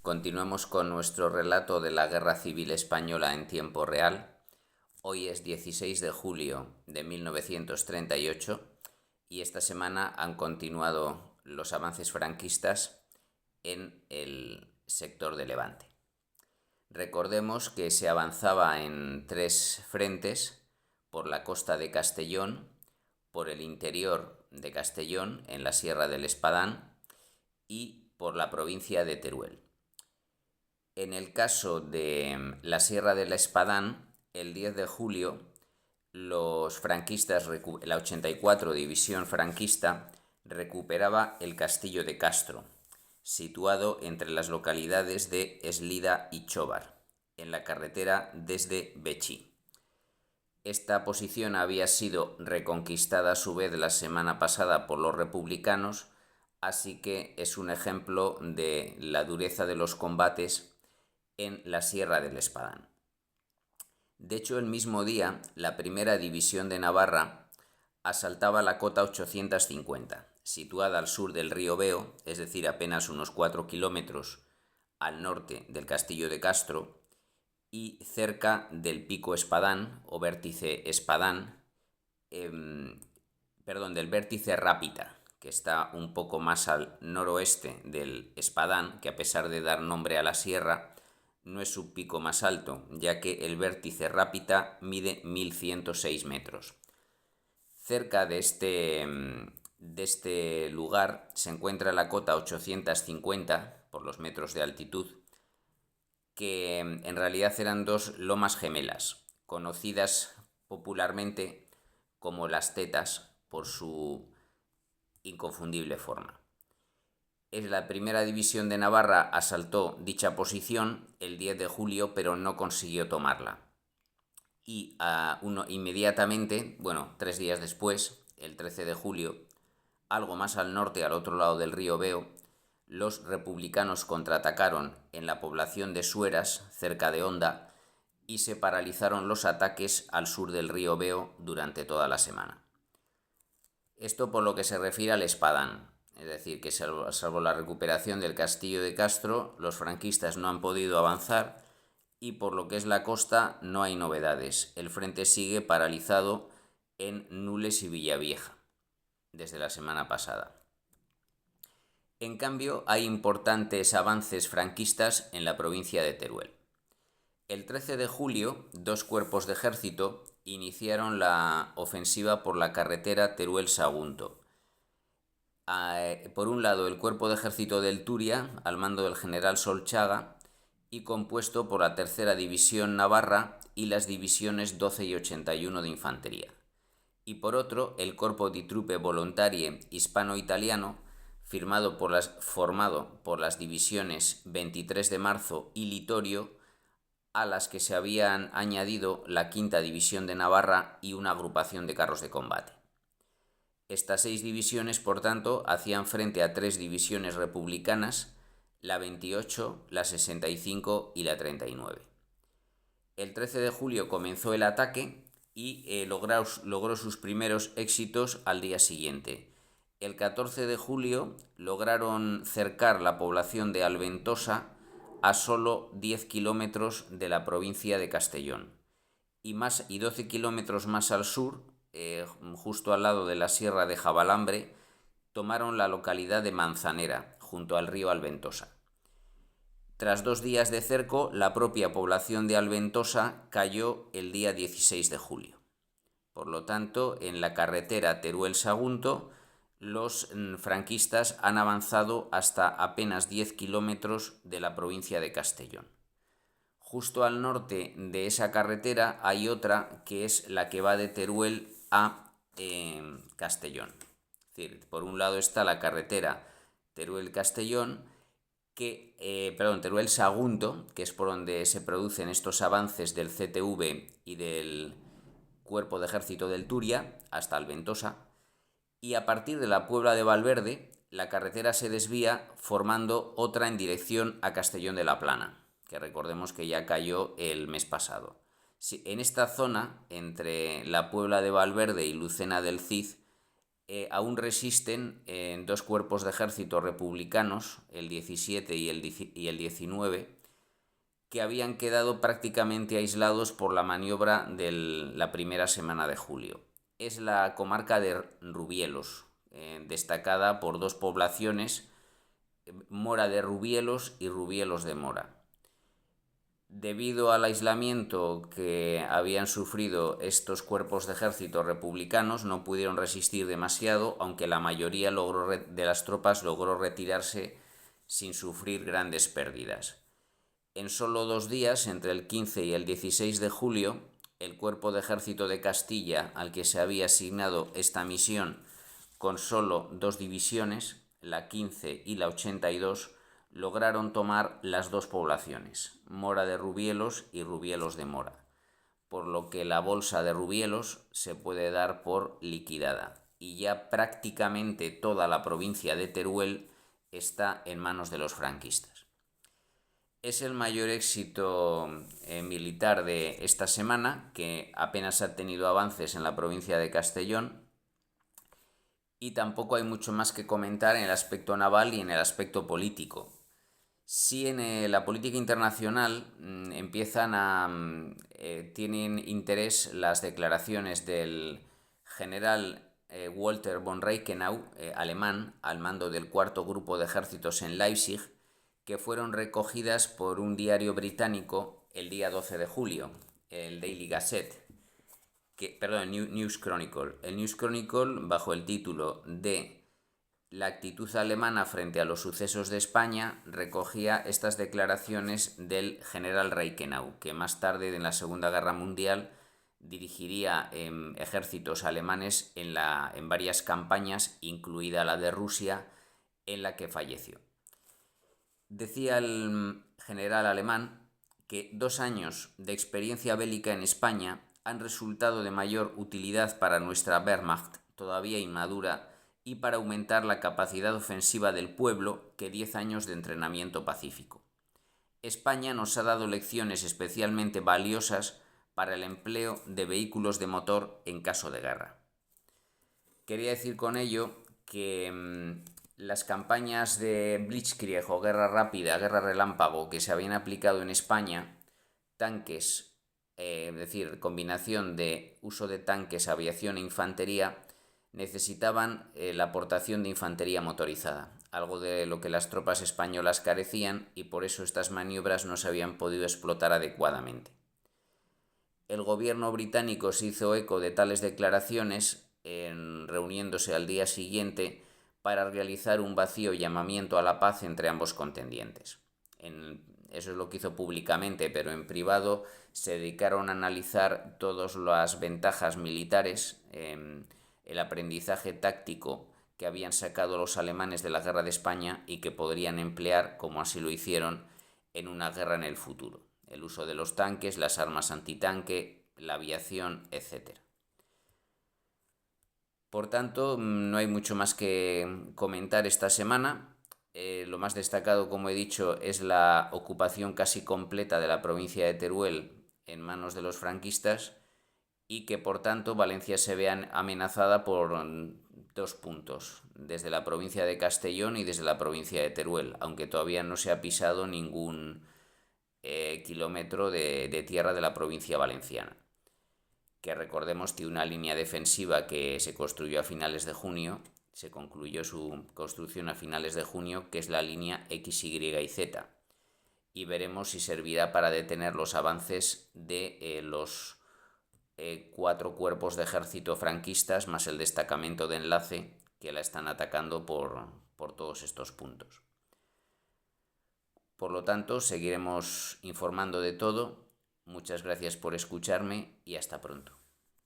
Continuamos con nuestro relato de la Guerra Civil Española en tiempo real. Hoy es 16 de julio de 1938 y esta semana han continuado los avances franquistas en el sector de Levante. Recordemos que se avanzaba en tres frentes: por la costa de Castellón, por el interior de Castellón, en la Sierra del Espadán, y por la provincia de Teruel. En el caso de la Sierra del Espadán, el 10 de julio, los franquistas, la 84 División franquista, recuperaba el castillo de Castro, situado entre las localidades de Eslida y Chóvar, en la carretera desde Betxí. Esta posición había sido reconquistada a su vez la semana pasada por los republicanos, así que es un ejemplo de la dureza de los combates en la Sierra del Espadán. De hecho, el mismo día, la primera división de Navarra asaltaba la cota 850, situada al sur del río Veo, es decir, apenas unos 4 kilómetros al norte del castillo de Castro, y cerca del pico Espadán o vértice Espadán, del vértice Rápita, que está un poco más al noroeste del Espadán, que a pesar de dar nombre a la sierra, no es su pico más alto, ya que el vértice Rápita mide 1106 metros. Cerca de este lugar se encuentra la cota 850 por los metros de altitud, que en realidad eran dos lomas gemelas, conocidas popularmente como las Tetas por su inconfundible forma. La primera división de Navarra asaltó dicha posición el 10 de julio, pero no consiguió tomarla. Y inmediatamente, 3 días después, el 13 de julio, algo más al norte, al otro lado del río Veo, los republicanos contraatacaron en la población de Sueras, cerca de Honda, y se paralizaron los ataques al sur del río Veo durante toda la semana. Esto por lo que se refiere al Espadán, es decir, que salvo la recuperación del castillo de Castro, los franquistas no han podido avanzar, y por lo que es la costa no hay novedades. El frente sigue paralizado en Nules y Villavieja desde la semana pasada. En cambio, hay importantes avances franquistas en la provincia de Teruel. El 13 de julio, dos cuerpos de ejército iniciaron la ofensiva por la carretera Teruel-Sagunto. Por un lado, el cuerpo de ejército del Turia, al mando del general Solchaga, y compuesto por la tercera división Navarra y las divisiones 12 y 81 de infantería. Y por otro, el Corpo di Truppe Volontarie Hispano-Italiano, formado por las divisiones 23 de marzo y Litorio, a las que se habían añadido la quinta división de Navarra y una agrupación de carros de combate. Estas 6 divisiones, por tanto, hacían frente a 3 divisiones republicanas, la 28, la 65 y la 39. El 13 de julio comenzó el ataque y logró sus primeros éxitos al día siguiente. El 14 de julio lograron cercar la población de Alventosa a solo 10 kilómetros de la provincia de Castellón y 12 kilómetros más al sur, justo al lado de la sierra de Jabalambre, tomaron la localidad de Manzanera, junto al río Alventosa. Tras 2 días de cerco, la propia población de Alventosa cayó el día 16 de julio. Por lo tanto, en la carretera Teruel-Sagunto, los franquistas han avanzado hasta apenas 10 kilómetros de la provincia de Castellón. Justo al norte de esa carretera hay otra que es la que va de Teruel a Castellón. Es decir, por un lado está la carretera Teruel-Castellón, Teruel-Sagunto, que es por donde se producen estos avances del CTV y del Cuerpo de Ejército del Turia hasta Alventosa, y a partir de la Puebla de Valverde la carretera se desvía formando otra en dirección a Castellón de la Plana, que recordemos que ya cayó el mes pasado. En esta zona, entre la Puebla de Valverde y Lucena del Cid, aún resisten dos cuerpos de ejército republicanos, el 17 y el 19, que habían quedado prácticamente aislados por la maniobra de la primera semana de julio. Es la comarca de Rubielos, destacada por dos poblaciones, Mora de Rubielos y Rubielos de Mora. Debido al aislamiento que habían sufrido estos cuerpos de ejército republicanos, no pudieron resistir demasiado, aunque la mayoría de las tropas logró retirarse sin sufrir grandes pérdidas. En solo 2 días, entre el 15 y el 16 de julio, el Cuerpo de Ejército de Castilla, al que se había asignado esta misión con solo 2 divisiones, la 15 y la 82, lograron tomar las 2 poblaciones, Mora de Rubielos y Rubielos de Mora, por lo que la bolsa de Rubielos se puede dar por liquidada y ya prácticamente toda la provincia de Teruel está en manos de los franquistas. Es el mayor éxito militar de esta semana, que apenas ha tenido avances en la provincia de Castellón, y tampoco hay mucho más que comentar en el aspecto naval y en el aspecto político. Sí, en la política internacional tienen interés las declaraciones del general Walter von Reichenau, alemán, al mando del cuarto grupo de ejércitos en Leipzig, que fueron recogidas por un diario británico el día 12 de julio, el Daily Gazette, el News Chronicle. El News Chronicle, bajo el título de La actitud alemana frente a los sucesos de España, recogía estas declaraciones del general Reichenau, que más tarde, en la Segunda Guerra Mundial, dirigiría ejércitos alemanes en varias campañas, incluida la de Rusia, en la que falleció. Decía el general alemán que 2 años de experiencia bélica en España han resultado de mayor utilidad para nuestra Wehrmacht, todavía inmadura, y para aumentar la capacidad ofensiva del pueblo que 10 años de entrenamiento pacífico. España nos ha dado lecciones especialmente valiosas para el empleo de vehículos de motor en caso de guerra. Quería decir con ello que las campañas de Blitzkrieg o guerra rápida, guerra relámpago, que se habían aplicado en España, tanques, es decir, combinación de uso de tanques, aviación e infantería, necesitaban la aportación de infantería motorizada, algo de lo que las tropas españolas carecían, y por eso estas maniobras no se habían podido explotar adecuadamente. El gobierno británico se hizo eco de tales declaraciones, reuniéndose al día siguiente para realizar un vacío llamamiento a la paz entre ambos contendientes. Eso es lo que hizo públicamente, pero en privado se dedicaron a analizar todas las ventajas militares, el aprendizaje táctico que habían sacado los alemanes de la guerra de España y que podrían emplear, como así lo hicieron, en una guerra en el futuro. El uso de los tanques, las armas antitanque, la aviación, etc. Por tanto, no hay mucho más que comentar esta semana. Lo más destacado, como he dicho, es la ocupación casi completa de la provincia de Teruel en manos de los franquistas, y que por tanto Valencia se ve amenazada por 2 puntos, desde la provincia de Castellón y desde la provincia de Teruel, aunque todavía no se ha pisado ningún kilómetro de tierra de la provincia valenciana, que recordemos tiene una línea defensiva que se construyó a finales de junio, se concluyó su construcción a finales de junio, que es la línea X, Y y Z, y veremos si servirá para detener los avances de los 4 cuerpos de ejército franquistas, más el destacamento de enlace, que la están atacando por todos estos puntos. Por lo tanto, seguiremos informando de todo. Muchas gracias por escucharme y hasta pronto.